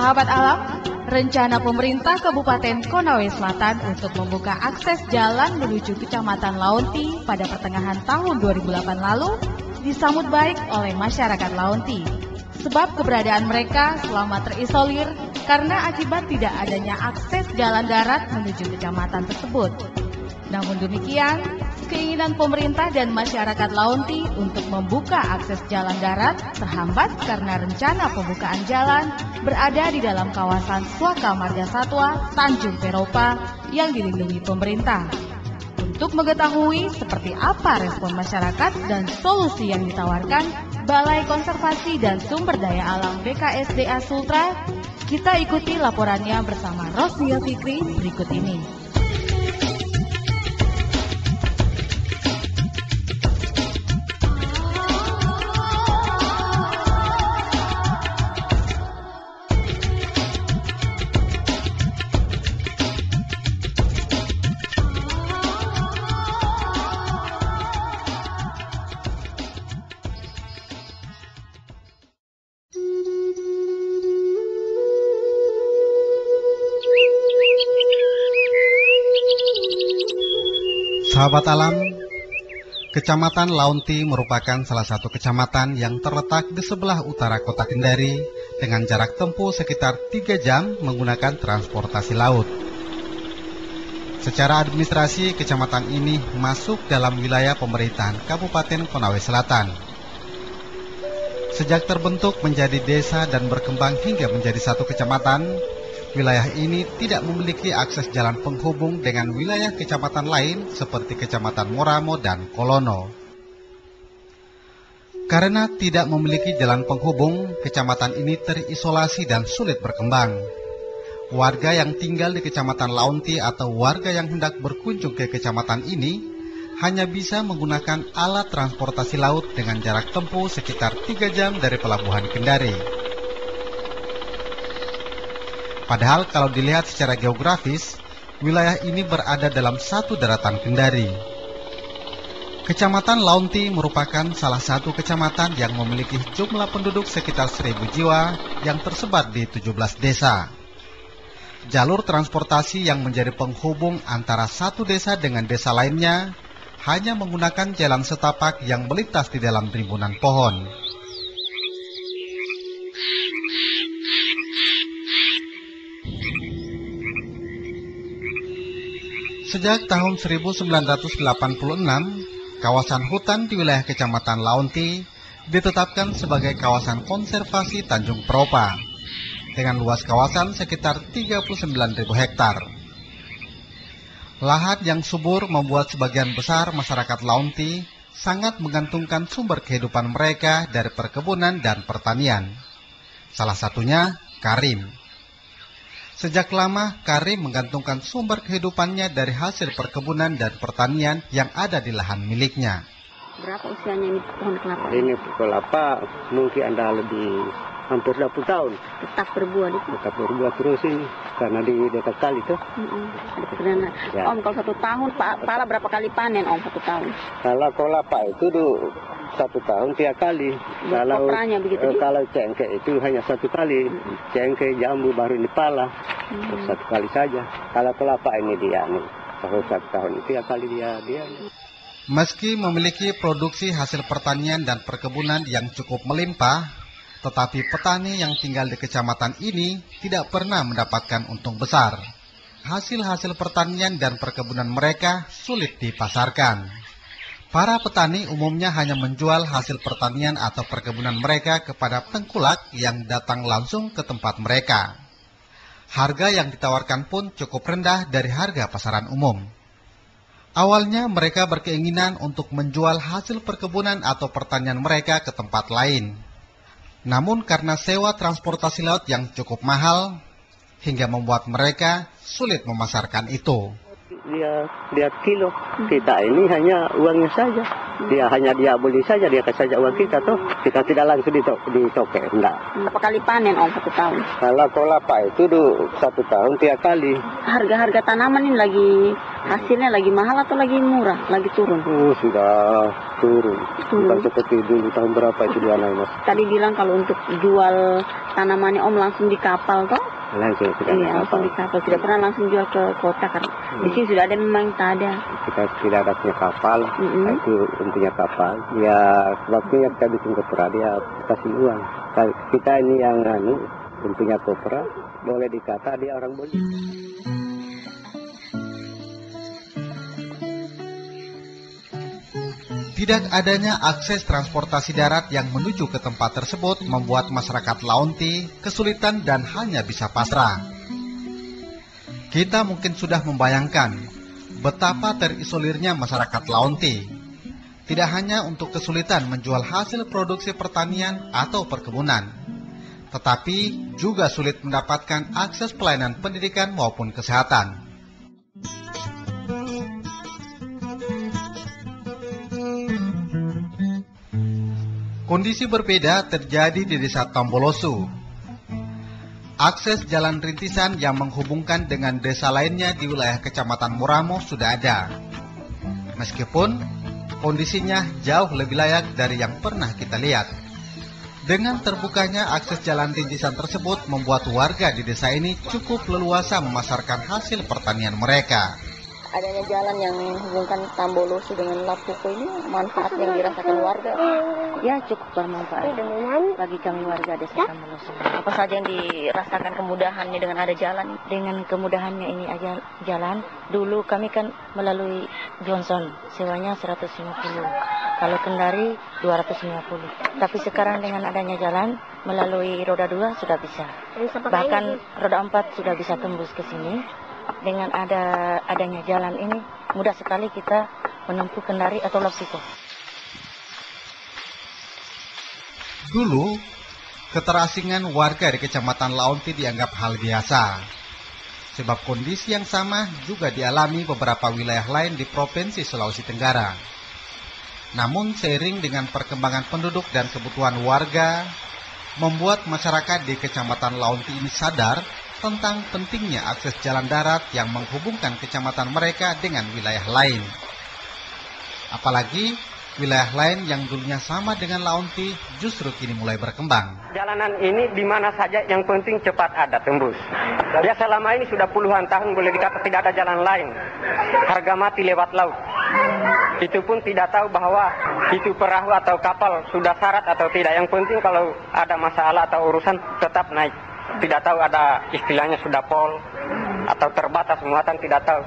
Sahabat alam, rencana pemerintah Kabupaten Konawe Selatan untuk membuka akses jalan menuju Kecamatan Launti pada pertengahan tahun 2008 lalu disambut baik oleh masyarakat Launti. Sebab keberadaan mereka selama terisolir karena akibat tidak adanya akses jalan darat menuju kecamatan tersebut. Namun demikian, keinginan pemerintah dan masyarakat Launti untuk membuka akses jalan darat terhambat karena rencana pembukaan jalan berada di dalam kawasan Suaka Marga Satwa Tanjung Peropa yang dilindungi pemerintah. Untuk mengetahui seperti apa respon masyarakat dan solusi yang ditawarkan Balai Konservasi dan Sumber Daya Alam BKSDA Sultra, kita ikuti laporannya bersama Rosnia Fikri berikut ini. Sahabat alam, Kecamatan Launti merupakan salah satu kecamatan yang terletak di sebelah utara kota Kendari dengan jarak tempuh sekitar 3 jam menggunakan transportasi laut. Secara administrasi, kecamatan ini masuk dalam wilayah pemerintahan Kabupaten Konawe Selatan. Sejak terbentuk menjadi desa dan berkembang hingga menjadi satu kecamatan, wilayah ini tidak memiliki akses jalan penghubung dengan wilayah kecamatan lain seperti Kecamatan Moramo dan Kolono. Karena tidak memiliki jalan penghubung, kecamatan ini terisolasi dan sulit berkembang. Warga yang tinggal di Kecamatan Launti atau warga yang hendak berkunjung ke kecamatan ini hanya bisa menggunakan alat transportasi laut dengan jarak tempuh sekitar 3 jam dari Pelabuhan Kendari. Padahal kalau dilihat secara geografis, wilayah ini berada dalam satu daratan Kendari. Kecamatan Launti merupakan salah satu kecamatan yang memiliki jumlah penduduk sekitar 1.000 jiwa yang tersebar di 17 desa. Jalur transportasi yang menjadi penghubung antara satu desa dengan desa lainnya hanya menggunakan jalan setapak yang melintas di dalam rimbunan pohon. Sejak tahun 1986, kawasan hutan di wilayah Kecamatan Launti ditetapkan sebagai kawasan konservasi Tanjung Peropa dengan luas kawasan sekitar 39.000 hektar. Lahan yang subur membuat sebagian besar masyarakat Launti sangat menggantungkan sumber kehidupan mereka dari perkebunan dan pertanian. Salah satunya Karim. Sejak lama, Karim menggantungkan sumber kehidupannya dari hasil perkebunan dan pertanian yang ada di lahan miliknya. Berapa usianya ini pohon kelapa? Ini pohon kelapa mungkin ada lebih hampir 20 tahun. Tetap berbuah itu? Tetap berbuah terus ini, karena di dekat kali itu. Ya. Om, kalau 1 tahun, pala berapa kali panen Om 1 tahun? Kalau kelapa itu 1 tahun 3 kali. Kalau cengkeh itu hanya 1 kali. Cengkeh, jambu baru ini pala. 1 kali saja. Kalau kelapa ini dia nih, kalau 1 tahun itu 3 kali dia. Meski memiliki produksi hasil pertanian dan perkebunan yang cukup melimpah, tetapi petani yang tinggal di kecamatan ini tidak pernah mendapatkan untung besar. Hasil-hasil pertanian dan perkebunan mereka sulit dipasarkan. Para petani umumnya hanya menjual hasil pertanian atau perkebunan mereka kepada tengkulak yang datang langsung ke tempat mereka. Harga yang ditawarkan pun cukup rendah dari harga pasaran umum. Awalnya mereka berkeinginan untuk menjual hasil perkebunan atau pertanian mereka ke tempat lain. Namun karena sewa transportasi laut yang cukup mahal, hingga membuat mereka sulit memasarkan itu. Dia kilo, kita ini hanya uangnya saja. Dia hanya dia beli saja, dia kasih saja uang kita tuh. Kita tidak langsung ditoke, enggak. Berapa kali panen Om 1 tahun? Kalau kelapa itu 1 tahun 3 kali. Harga tanaman ini lagi hasilnya lagi mahal atau lagi murah? Lagi turun? Sudah turun. Bukan seperti dulu tahun berapa itu dia naik, Mas. Tadi bilang kalau untuk jual tanamannya Om langsung di kapal toh? Langsung langsung di kapal. Tidak pernah langsung jual ke kota karena di sini sudah ada, memang tak ada. Kita tidak ada punya kapal, itu punya kapal. Ya waktunya kita bikin kopra, dia kasih uang. Kita ini yang punya kopra, boleh dikata dia orang beli. Tidak adanya akses transportasi darat yang menuju ke tempat tersebut membuat masyarakat Laonti kesulitan dan hanya bisa pasrah. Kita mungkin sudah membayangkan betapa terisolirnya masyarakat Laonti. Tidak hanya untuk kesulitan menjual hasil produksi pertanian atau perkebunan, tetapi juga sulit mendapatkan akses pelayanan pendidikan maupun kesehatan. Kondisi berbeda terjadi di Desa Tambolosu. Akses jalan rintisan yang menghubungkan dengan desa lainnya di wilayah Kecamatan Muramo sudah ada. Meskipun kondisinya jauh lebih layak dari yang pernah kita lihat. Dengan terbukanya akses jalan rintisan tersebut membuat warga di desa ini cukup leluasa memasarkan hasil pertanian mereka. Adanya jalan yang menghubungkan Tambolosu dengan Lapuko ini manfaat yang dirasakan warga. Ya cukup bermanfaat bagi kami warga desa Tambolosu. Apa saja yang dirasakan kemudahannya dengan ada jalan? Dengan kemudahannya ini aja jalan. Dulu kami kan melalui Johnson, sewanya 150. Kalau Kendari 250. Tapi sekarang dengan adanya jalan melalui roda 2 sudah bisa. Bahkan roda 4 sudah bisa tembus ke sini. Dengan adanya jalan ini mudah sekali kita menempuh Kendari atau Lapuko. Dulu, keterasingan warga di Kecamatan Laonti dianggap hal biasa. Sebab kondisi yang sama juga dialami beberapa wilayah lain di Provinsi Sulawesi Tenggara. Namun seiring dengan perkembangan penduduk dan kebutuhan warga, membuat masyarakat di Kecamatan Laonti ini sadar tentang pentingnya akses jalan darat yang menghubungkan kecamatan mereka dengan wilayah lain. Apalagi wilayah lain yang dulunya sama dengan Laonti justru kini mulai berkembang. Jalanan ini di mana saja yang penting cepat ada tembus. Ya selama ini sudah puluhan tahun boleh dikata tidak ada jalan lain. Harga mati lewat laut. Itu pun tidak tahu bahwa itu perahu atau kapal sudah syarat atau tidak. Yang penting kalau ada masalah atau urusan tetap naik. Tidak tahu ada istilahnya sudah pol atau terbatas muatan, tidak tahu.